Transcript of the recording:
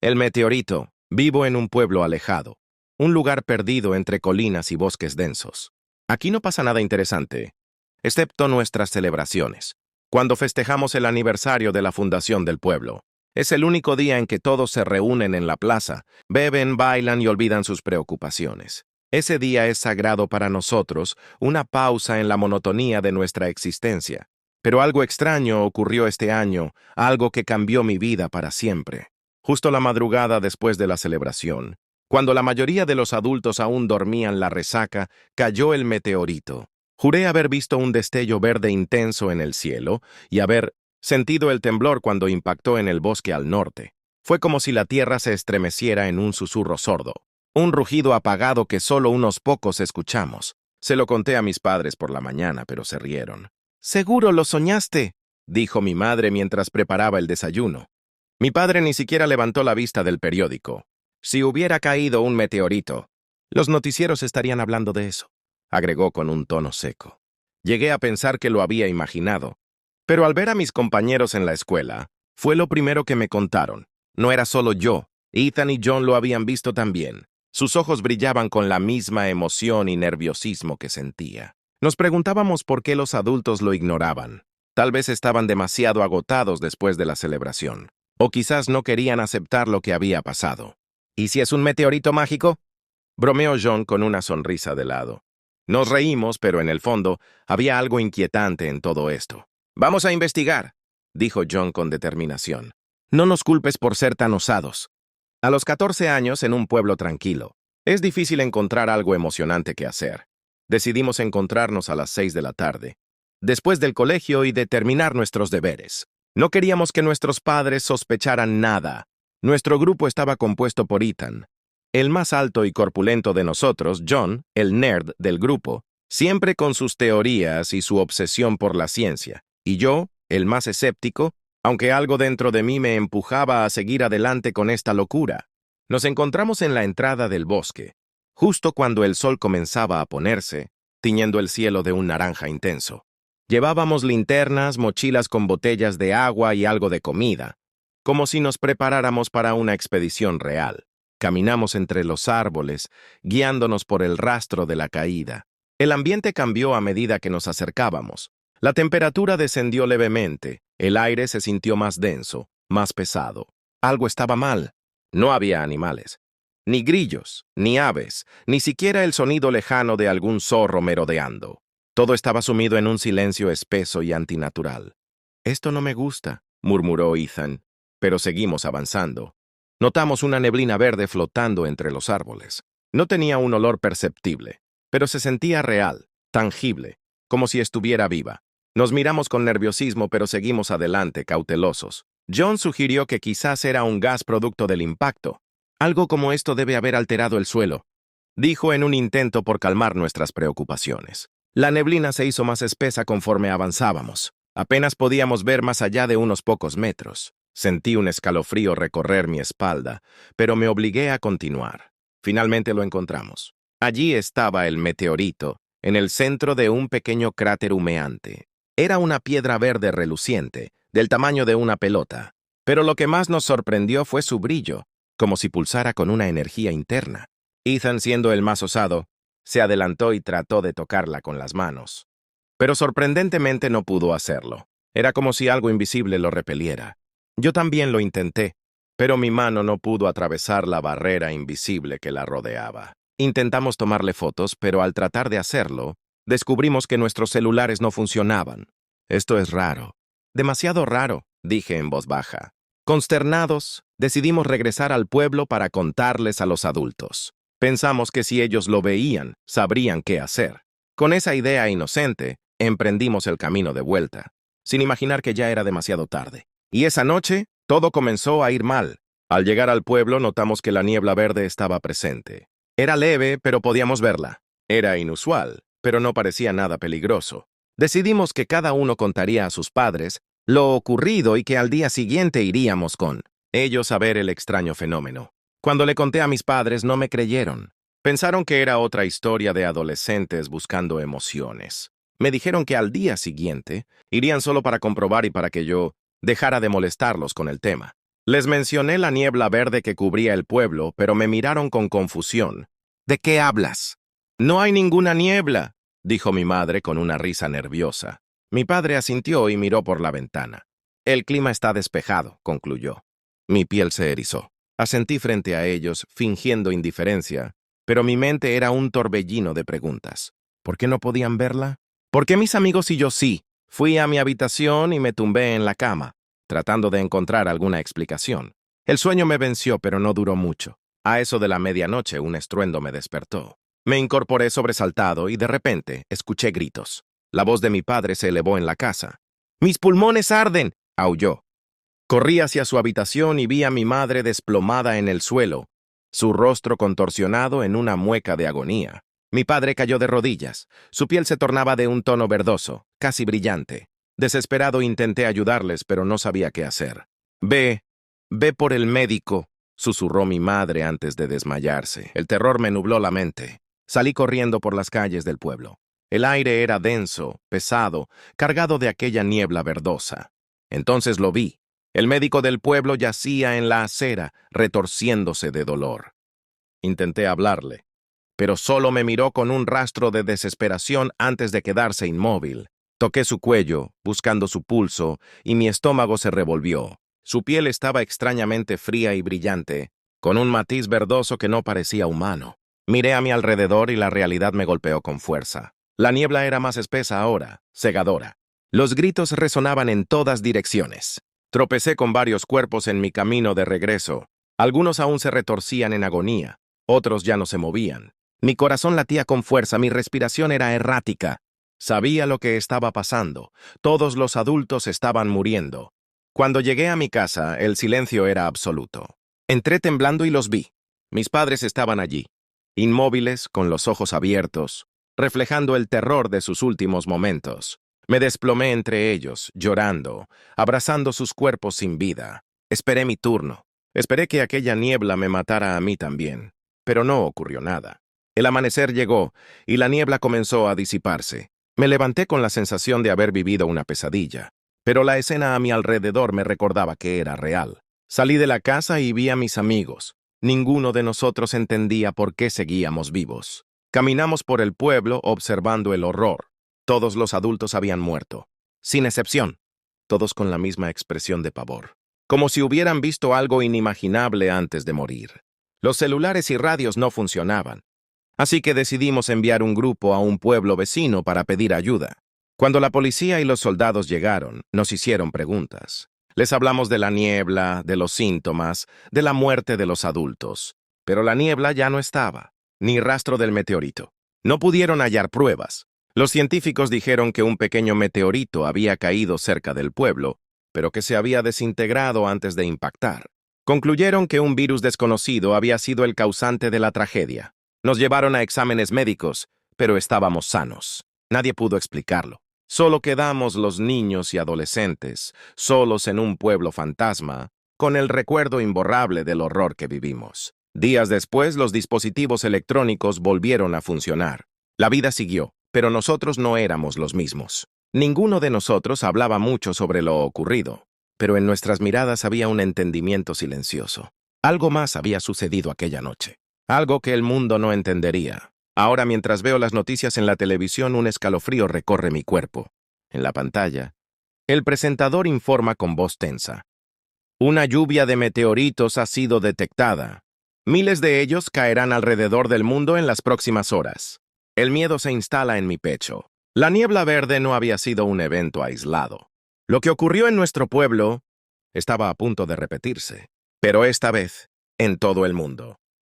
El meteorito. Vivo en un pueblo alejado, un lugar perdido entre colinas y bosques densos. Aquí no pasa nada interesante, excepto nuestras celebraciones. Cuando festejamos el aniversario de la fundación del pueblo, es el único día en que todos se reúnen en la plaza, beben, bailan y olvidan sus preocupaciones. Ese día es sagrado para nosotros, una pausa en la monotonía de nuestra existencia. Pero algo extraño ocurrió este año, algo que cambió mi vida para siempre. Justo la madrugada después de la celebración, cuando la mayoría de los adultos aún dormían la resaca, cayó el meteorito. Juré haber visto un destello verde intenso en el cielo y haber sentido el temblor cuando impactó en el bosque al norte. Fue como si la tierra se estremeciera en un susurro sordo, un rugido apagado que solo unos pocos escuchamos. Se lo conté a mis padres por la mañana, pero se rieron. «Seguro lo soñaste», dijo mi madre mientras preparaba el desayuno. Mi padre ni siquiera levantó la vista del periódico. Si hubiera caído un meteorito, los noticieros estarían hablando de eso, agregó con un tono seco. Llegué a pensar que lo había imaginado, pero al ver a mis compañeros en la escuela, fue lo primero que me contaron. No era solo yo, Ethan y John lo habían visto también. Sus ojos brillaban con la misma emoción y nerviosismo que sentía. Nos preguntábamos por qué los adultos lo ignoraban. Tal vez estaban demasiado agotados después de la celebración. O quizás no querían aceptar lo que había pasado. ¿Y si es un meteorito mágico?, bromeó John con una sonrisa de lado. Nos reímos, pero en el fondo había algo inquietante en todo esto. «Vamos a investigar», dijo John con determinación. «No nos culpes por ser tan osados. A los 14 años, en un pueblo tranquilo, es difícil encontrar algo emocionante que hacer. Decidimos encontrarnos a las 6 de la tarde, después del colegio y de terminar nuestros deberes. No queríamos que nuestros padres sospecharan nada. Nuestro grupo estaba compuesto por Ethan, el más alto y corpulento de nosotros, John, el nerd del grupo, siempre con sus teorías y su obsesión por la ciencia, y yo, el más escéptico, aunque algo dentro de mí me empujaba a seguir adelante con esta locura. Nos encontramos en la entrada del bosque, justo cuando el sol comenzaba a ponerse, tiñendo el cielo de un naranja intenso. Llevábamos linternas, mochilas con botellas de agua y algo de comida, como si nos preparáramos para una expedición real. Caminamos entre los árboles, guiándonos por el rastro de la caída. El ambiente cambió a medida que nos acercábamos. La temperatura descendió levemente, el aire se sintió más denso, más pesado. Algo estaba mal. No había animales. Ni grillos, ni aves, ni siquiera el sonido lejano de algún zorro merodeando. Todo estaba sumido en un silencio espeso y antinatural. «Esto no me gusta», murmuró Ethan, pero seguimos avanzando. Notamos una neblina verde flotando entre los árboles. No tenía un olor perceptible, pero se sentía real, tangible, como si estuviera viva. Nos miramos con nerviosismo, pero seguimos adelante, cautelosos. John sugirió que quizás era un gas producto del impacto. «Algo como esto debe haber alterado el suelo», dijo en un intento por calmar nuestras preocupaciones. La neblina se hizo más espesa conforme avanzábamos. Apenas podíamos ver más allá de unos pocos metros. Sentí un escalofrío recorrer mi espalda, pero me obligué a continuar. Finalmente lo encontramos. Allí estaba el meteorito, en el centro de un pequeño cráter humeante. Era una piedra verde reluciente, del tamaño de una pelota. Pero lo que más nos sorprendió fue su brillo, como si pulsara con una energía interna. Ethan, siendo el más osado, se adelantó y trató de tocarla con las manos. Pero sorprendentemente no pudo hacerlo. Era como si algo invisible lo repeliera. Yo también lo intenté, pero mi mano no pudo atravesar la barrera invisible que la rodeaba. Intentamos tomarle fotos, pero al tratar de hacerlo, descubrimos que nuestros celulares no funcionaban. «Esto es raro. Demasiado raro», dije en voz baja. Consternados, decidimos regresar al pueblo para contarles a los adultos. Pensamos que si ellos lo veían, sabrían qué hacer. Con esa idea inocente, emprendimos el camino de vuelta, sin imaginar que ya era demasiado tarde. Y esa noche, todo comenzó a ir mal. Al llegar al pueblo, notamos que la niebla verde estaba presente. Era leve, pero podíamos verla. Era inusual, pero no parecía nada peligroso. Decidimos que cada uno contaría a sus padres lo ocurrido y que al día siguiente iríamos con ellos a ver el extraño fenómeno. Cuando le conté a mis padres, no me creyeron. Pensaron que era otra historia de adolescentes buscando emociones. Me dijeron que al día siguiente irían solo para comprobar y para que yo dejara de molestarlos con el tema. Les mencioné la niebla verde que cubría el pueblo, pero me miraron con confusión. ¿De qué hablas? No hay ninguna niebla, dijo mi madre con una risa nerviosa. Mi padre asintió y miró por la ventana. El clima está despejado, concluyó. Mi piel se erizó. Asentí frente a ellos, fingiendo indiferencia, pero mi mente era un torbellino de preguntas. ¿Por qué no podían verla? ¿Por qué mis amigos y yo sí? Fui a mi habitación y me tumbé en la cama, tratando de encontrar alguna explicación. El sueño me venció, pero no duró mucho. A eso de la medianoche, un estruendo me despertó. Me incorporé sobresaltado y de repente escuché gritos. La voz de mi padre se elevó en la casa. «¡Mis pulmones arden!», aulló. Corrí hacia su habitación y vi a mi madre desplomada en el suelo, su rostro contorsionado en una mueca de agonía. Mi padre cayó de rodillas. Su piel se tornaba de un tono verdoso, casi brillante. Desesperado intenté ayudarles, pero no sabía qué hacer. Ve por el médico», susurró mi madre antes de desmayarse. El terror me nubló la mente. Salí corriendo por las calles del pueblo. El aire era denso, pesado, cargado de aquella niebla verdosa. Entonces lo vi. El médico del pueblo yacía en la acera, retorciéndose de dolor. Intenté hablarle, pero solo me miró con un rastro de desesperación antes de quedarse inmóvil. Toqué su cuello, buscando su pulso, y mi estómago se revolvió. Su piel estaba extrañamente fría y brillante, con un matiz verdoso que no parecía humano. Miré a mi alrededor y la realidad me golpeó con fuerza. La niebla era más espesa ahora, cegadora. Los gritos resonaban en todas direcciones. Tropecé con varios cuerpos en mi camino de regreso. Algunos aún se retorcían en agonía, otros ya no se movían. Mi corazón latía con fuerza, mi respiración era errática. Sabía lo que estaba pasando. Todos los adultos estaban muriendo. Cuando llegué a mi casa, el silencio era absoluto. Entré temblando y los vi. Mis padres estaban allí, inmóviles, con los ojos abiertos, reflejando el terror de sus últimos momentos. Me desplomé entre ellos, llorando, abrazando sus cuerpos sin vida. Esperé mi turno. Esperé que aquella niebla me matara a mí también. Pero no ocurrió nada. El amanecer llegó, y la niebla comenzó a disiparse. Me levanté con la sensación de haber vivido una pesadilla, pero la escena a mi alrededor me recordaba que era real. Salí de la casa y vi a mis amigos. Ninguno de nosotros entendía por qué seguíamos vivos. Caminamos por el pueblo observando el horror. Todos los adultos habían muerto, sin excepción, todos con la misma expresión de pavor, como si hubieran visto algo inimaginable antes de morir. Los celulares y radios no funcionaban, así que decidimos enviar un grupo a un pueblo vecino para pedir ayuda. Cuando la policía y los soldados llegaron, nos hicieron preguntas. Les hablamos de la niebla, de los síntomas, de la muerte de los adultos, pero la niebla ya no estaba, ni rastro del meteorito. No pudieron hallar pruebas. Los científicos dijeron que un pequeño meteorito había caído cerca del pueblo, pero que se había desintegrado antes de impactar. Concluyeron que un virus desconocido había sido el causante de la tragedia. Nos llevaron a exámenes médicos, pero estábamos sanos. Nadie pudo explicarlo. Solo quedamos los niños y adolescentes, solos en un pueblo fantasma, con el recuerdo imborrable del horror que vivimos. Días después, los dispositivos electrónicos volvieron a funcionar. La vida siguió, pero nosotros no éramos los mismos. Ninguno de nosotros hablaba mucho sobre lo ocurrido, pero en nuestras miradas había un entendimiento silencioso. Algo más había sucedido aquella noche, algo que el mundo no entendería. Ahora, mientras veo las noticias en la televisión, un escalofrío recorre mi cuerpo. En la pantalla, el presentador informa con voz tensa. Una lluvia de meteoritos ha sido detectada. Miles de ellos caerán alrededor del mundo en las próximas horas. El miedo se instala en mi pecho. La niebla verde no había sido un evento aislado. Lo que ocurrió en nuestro pueblo estaba a punto de repetirse, pero esta vez en todo el mundo.